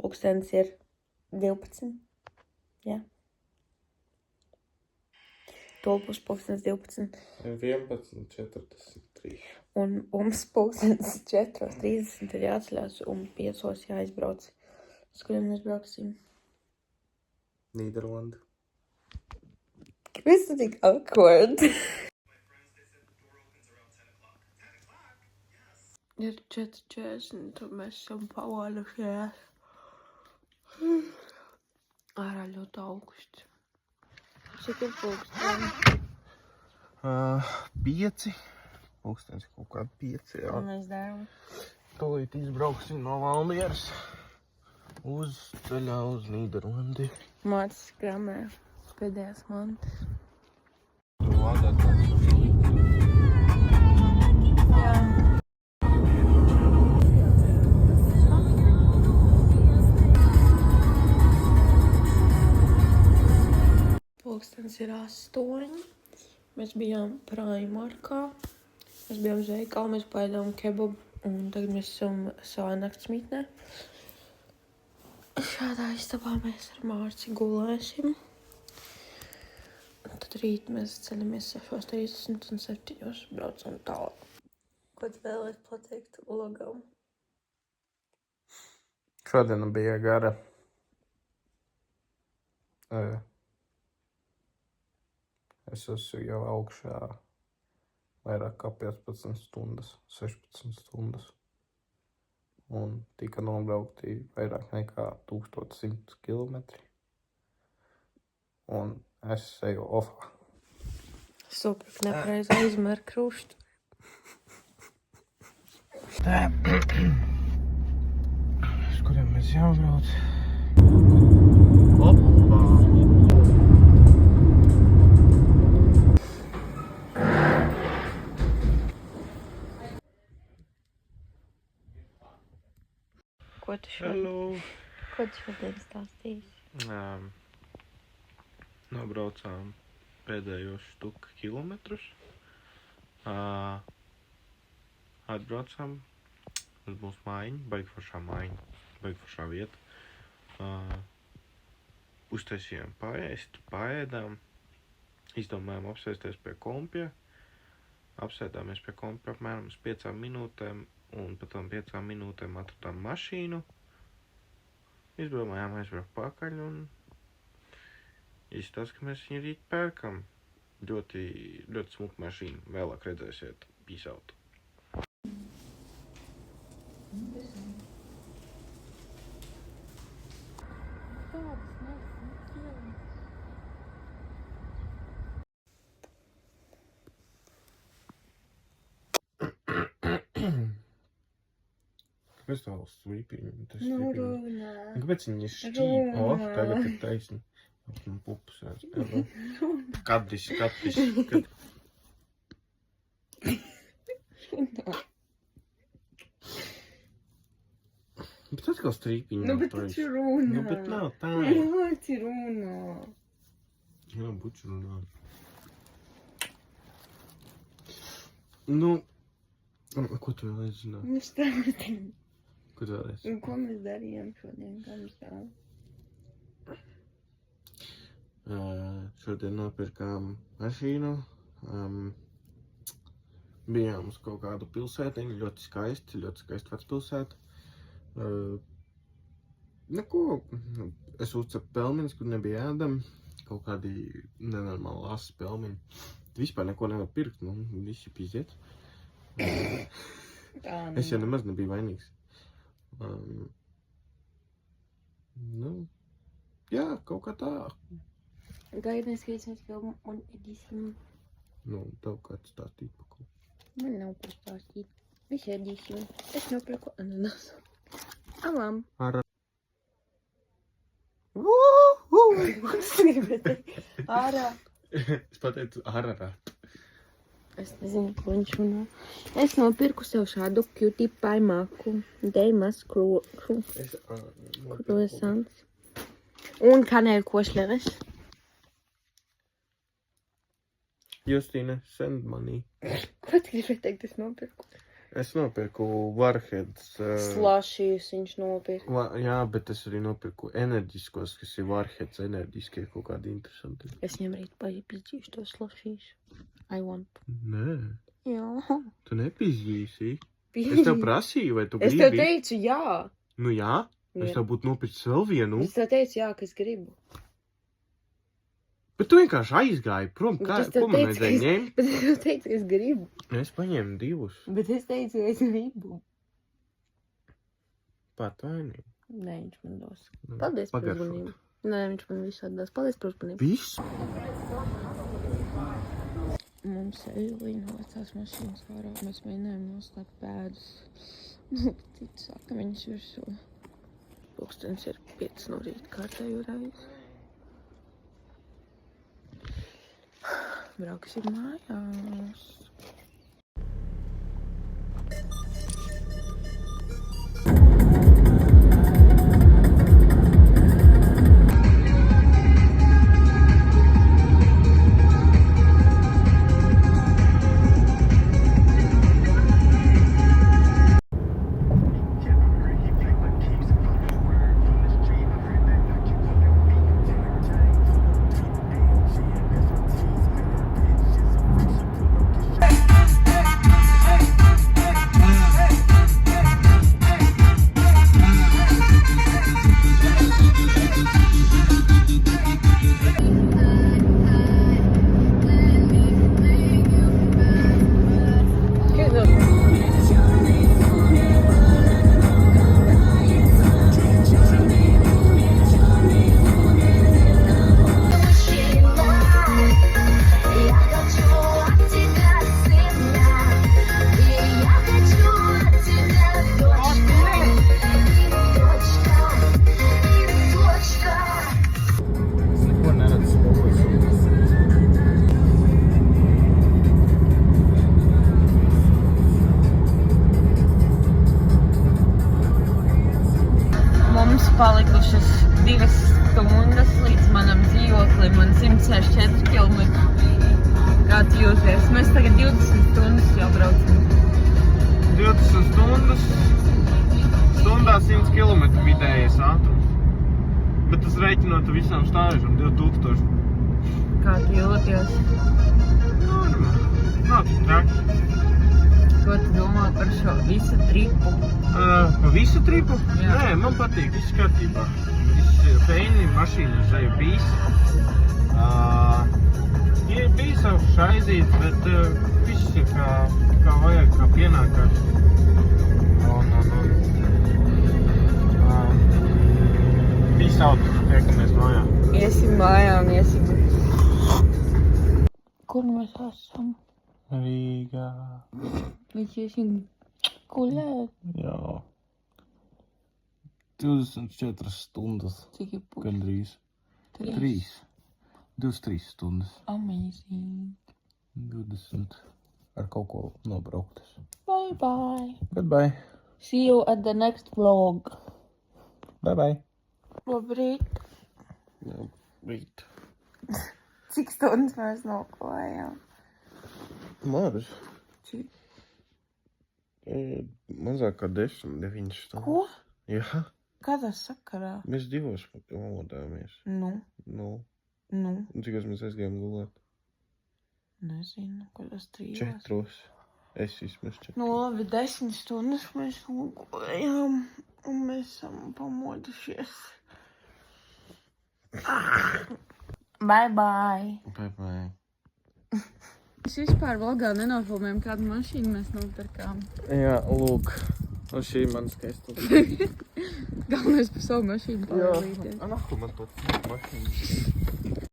Pulkstens ir 12. Jā. Tolpus pulkstens 12. 11:43. Un mums pulkstens 4:30 ir jāatceļās un 5:00 jāizbrauc. Uz kuriem mēs brauksim? Nīderlanda. Kāpēc tu tik awkward? Ir 4:40, un mēs esam pavālušies. Ārā ļoti augsts. Cik ir pulksteni? 5. Pulkstens kaut kādi 5, jā. Un mēs darām. Tūlīt izbrauksim no Valmieras uz ceļā uz Nīderlandi. Mācis kramē pēdējās mantas. Jā. Pulkstens ir 8. Mēs bijām Primarkā. Mēs bijām uz veikalu, mēs paēdām kebabu un tagad mēs esam savā naktsmītnē. Šādā istabā mēs ar Mārci gulēsim. Un tad rīt mēs ceļamies 6:30 un 7:00 braucam tālāk. Ko tu vēlēs pateikt logam? Šodiena bija gara. Es esmu jau augšā vairāk kā 15 stundas, 16 stundas. Un tika nobraukti vairāk nekā 1100 kilometri. Un es eju ofā. Super, nepareiz aizmēr kruštu. Uz kuriem mēs jābrauc? Hopā! Ko tu šodien stāstīsi? Nobraucām pēdējos štuka kilometrus. Atbraucām uz mūsu mājiņu, baigforšā mājiņa, baigforšā vieta. Uztaisījām paēst, paēdām, izdomājām apsēsties pie kompja. Apsēdāmies pie kompja apmēram uz 5 minūtēm, un pēc tam 5 minūtēm atradām mašīnu. Izdomājām aizbraukt pakaļ, un izstāst, ka mēs viņu rīt pērkam. Ļoti, ļoti smuka mašīna. Vēlāk redzēsiet, peace out. Kāpēc tā valsts svīpiņa? Runā. Kāpēc viņi šķīp? O, tagad ir taisni. Man pupas redz. Kadis. Bet atkal strīpiņa. Nu, bet taču runā. Nu, bet nav tā. Māci runā. Jā, buču runā. Nu, ko tu vēl zināt? Nu, stāsti. Ko tu vēl esi? Ko mēs darījām šodien? Kā mēs stāvam? Šodien nopirkām mašīnu. Bijām uz kaut kādu pilsētiņu, ļoti skaisti vecpilsēta. Neko, es uzcepu pelmenis, kur nebija ēdami, kaut kādi nenormāli lasi pelmeņi. Vispār neko nevar pirkt, nu, visi piziet. Es jau nemaz nebiju vainīgs. Nu, jā, kaut kā tā. Tagad mēs skatīsimies filmu un ēdīsim. Nu, tev kāds stāstīt par ko. Man nav par stāstīt. Mēs ēdīsim. Es nopirku ananasu. Alam. Ara. Ārā. Es pateicu ararāt. Es nezinu, ko viņš runā. Es nopirku sev šādu cutie pie maku. Deimas croissants. Un kanēļu košļeves. Justīne, send money. Ko tu gribēji teikt, es nopirku? Es nopirku Warheads. Slašīs viņš nopirka. Jā, bet es arī nopirku enerģiskos, kas ir Warheads enerģiskie kaut kādi interesanti. Es viņam rīt paiepizdīšu to slašīs. I want. Nē, Jā. tu nepizdīsi. Es tev prasīju, vai tu gribi? Es tev teicu jā. Nu jā, es tev būtu nopircis vēl vienu. Es tev teicu jā, ka es gribu. Bet tu vienkārši aizgāji prom, ko man vajadzēja ņemt? Bet es tev teicu, ka es gribu. Es paņēmu 2. Bet es teicu, ka es gribu. Patvainīgi. Nē, viņš man dos. Paldies par uzmanību. Nē, viņš man visu atdos. Paldies par uzmanību. Viss? Mums eiliņa no vecās mašīnas vārā. Mēs mēģinājām noslēgt pēdus. Cits saka, viņas virsū. Pulkstens ir 5 no rīta kārtējo reizi. Brauksim mājās. Palikušas 2 stundas līdz manam dzīvoklim un 164 kilometri. Kā tu jūties? Mēs tagad 20 stundas jau braucam. 20 stundas, stundā 100 km vidējais ātrums. Bet tas reiķinot visām stāžām 2000. Kā tu jūties? Normāli, nav tik traki. Ko tu domā par šo visu tripu? Pa visu tripu? Jā. Nē, man patīk, viss kārtībā. Viss feini, mašīna uz zeju bijis. Ir bijis jau šaizīts, bet viss ir kā vajag, kā pienākās. Viss autos, tiekamies mājā. Iesim mājā un iesim. Kur mēs esam? Rīgā. Mēs iesim gulēt. Jā. 24 stundas. Cik ir puši? Gandrīz. 23 stundas. Amazing. 20 ar kaut ko nobrauktas. Bye bye. Goodbye. See you at the next vlog. Bye bye. Labrīt. Labrīt. Cik stundas mēs noklājām? Maz. Cik? Mazāk kā 10, 9 stundas. Ko? Jā. Kādā sakarā? Mēs 2 pamodāmies. Nu. Cik mēs aizgājām gulēt? Nezinu, kādās 3. 4. Es vismaz 4. Nu labi, 10 stundas mēs nogulējām un mēs esam pamodušies. Bye bye. Bye bye. Mēs vispār vlogā nenofilmējam, kādu mašīnu mēs nopirkām. Jā, lūk. Un šī man skaista. Galvenais par savu mašīnu palīdīt. Nahu man to mašīnu.